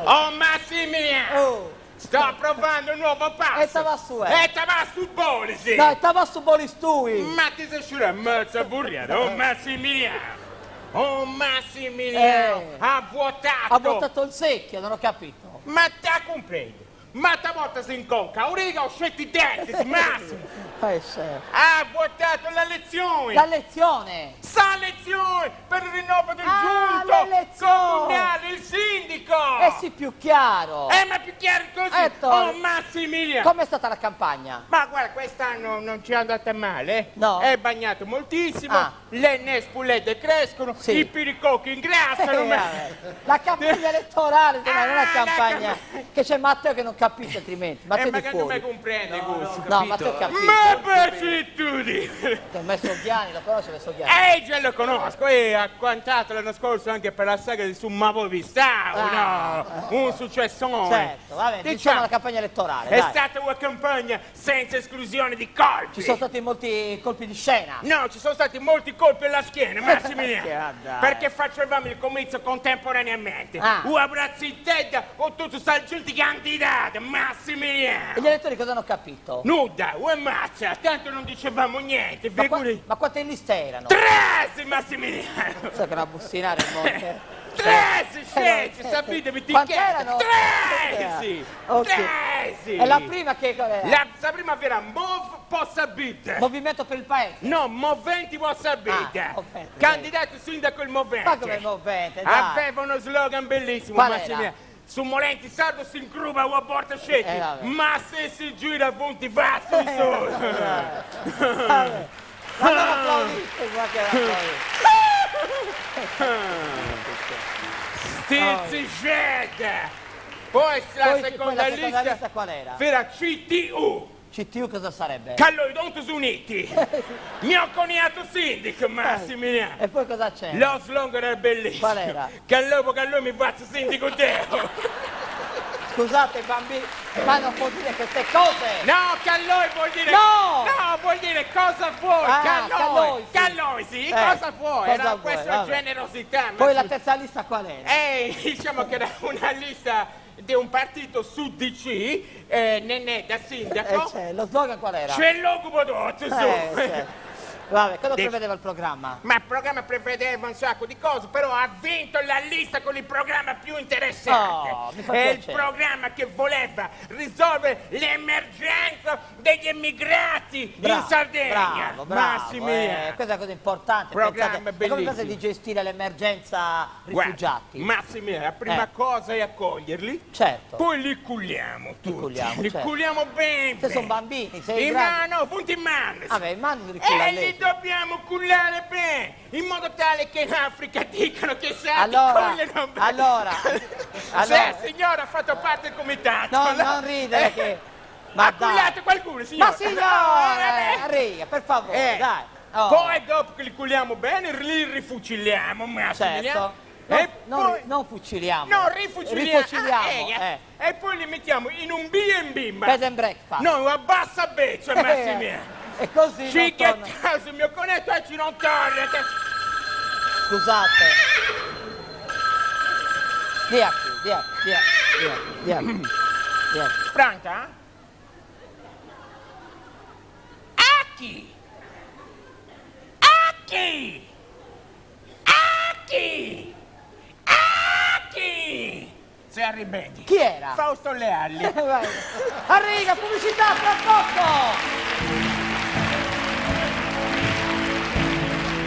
Oh Massimiliano! Oh. Sto provando un nuovo passo! E stava su, E stava su boli, sì! No, stava su bolistui! Ma ti sei sciura, mazza burriata! Oh Massimiliano! Oh Massimiliano! Ha vuotato! Ha votato il secchio, non ho capito. Ma te comprendo! Ma stavolta si inconca, uriga, ho scelto i denti, Massimo! Sì. Ha votato la lezione! La lezione! Sa lezione per il rinnovo del Ah, giunto le lezioni! comunale, il sindaco! Sì, più chiaro! Ma più chiaro così! Ettore. Oh Massimiliano! Com'è stata la campagna? Ma guarda, quest'anno non ci è andata male. No. È bagnato moltissimo, Ah. le nespullette crescono, Sì. i piricocchi ingrassano. La campagna elettorale, non è una la campagna che c'è Matteo che non capisce altrimenti. Matteo di magari non fuori. mi comprende, Gus. No, Matteo capisce. Ma baci tutti! Ti ho messo Ghiani, lo conosci messo Ghiani? Già lo conosco, e ha cantato l'anno scorso anche per la saga di Su Ma voi vi stavo, no? Un successone. Certo, vabbè, diciamo la campagna elettorale, È dai. stata una campagna senza esclusione di colpi. Ci sono stati molti colpi di scena. No, ci sono stati molti colpi alla schiena, Massimiliano. Dai. Perché facevamo il comizio contemporaneamente. Ah. Un abbraccio in testa con tutti i candidati, Massimiliano. E gli elettori cosa hanno capito? Nuda, mazza, tanto non dicevamo niente, figuri. Ma quante liste erano? 13, Massimiliano. So che una bussinare il monte. 13, sceci, sapete, mi ti Quante chiedo. erano? 13! Ok. 13! E la prima che qual era? La prima vera, Mov Possa Bit. Movimento per il paese. No, Moventi Possa Bit. Ah, Movente, Candidato sindaco il Movente. Ma come movente, dai. Aveva uno slogan bellissimo, Qual Massimiliano. Su Molenti sardo si incruba o aborta scecchi, vabbè. ma se si gira punti va su Vabbè. Ma non applaudite, qua che Stizzi Shed. Poi la seconda lista qual era? era CTU. CTU cosa sarebbe? Calloidontus Uniti. Mio coniato sindaco, Massimiliano. E poi cosa c'è? Lo slogan era bellissimo. Qual era? Callo mi faccio sindaco Teo. Scusate bambini, ma non può dire queste cose! No, Calloi vuol dire... No! No, vuol dire cosa vuoi, Calloi, sì. Calloi, sì, cosa vuoi? cosa Era vuoi, questa vabbè. generosità. Poi la terza lista qual era? Diciamo che era una lista di un partito su DC, Nenè da sindaco. Lo slogan qual era? C'è l'occupo d'ozio, su. Vabbè, cosa prevedeva il programma? Ma il programma prevedeva un sacco di cose, però ha vinto la lista con il programma più interessante. Oh, mi fa È il piacere. programma che voleva risolvere l'emergenza degli immigrati in Sardegna. Bravo, Massimiliano. questa è una cosa importante. Programma Pensate, come bellissimo. pensate di gestire l'emergenza rifugiati? Guarda, Massimiliano, la prima cosa è accoglierli, Certo. poi li culliamo tutti. culliamo, li certo. culliamo bene. Se sono bambini, sei in grande. mano, punti in mano. Vabbè, mano di culla E lei. li dobbiamo cullare bene, in modo tale che in Africa dicano che sa Allora, che cullano bene. allora. Se il signore ha fatto parte del comitato. No, allora- non ridere che... Ma ha dai. cullato qualcuno, signore? Ma signore, vabbè. riga, per favore, dai. Oh. Poi dopo che li culliamo bene, li rifuciliamo, Massimiliano. Certo. E poi... Non fuciliamo. No, rifuciliamo. Rifuciliamo, E poi li mettiamo in un B&B, Bed and breakfast. No, a bassa beccia, Massimiliano. E così Ci non torna. chiediamo, il mio conetto e ci non torna. Scusate. Via qui. Pronta? Aki! Aki! Aki! Aki! Se arrivedi. Chi era? Fausto Lealli. Vai. Arriga, pubblicità, tra poco!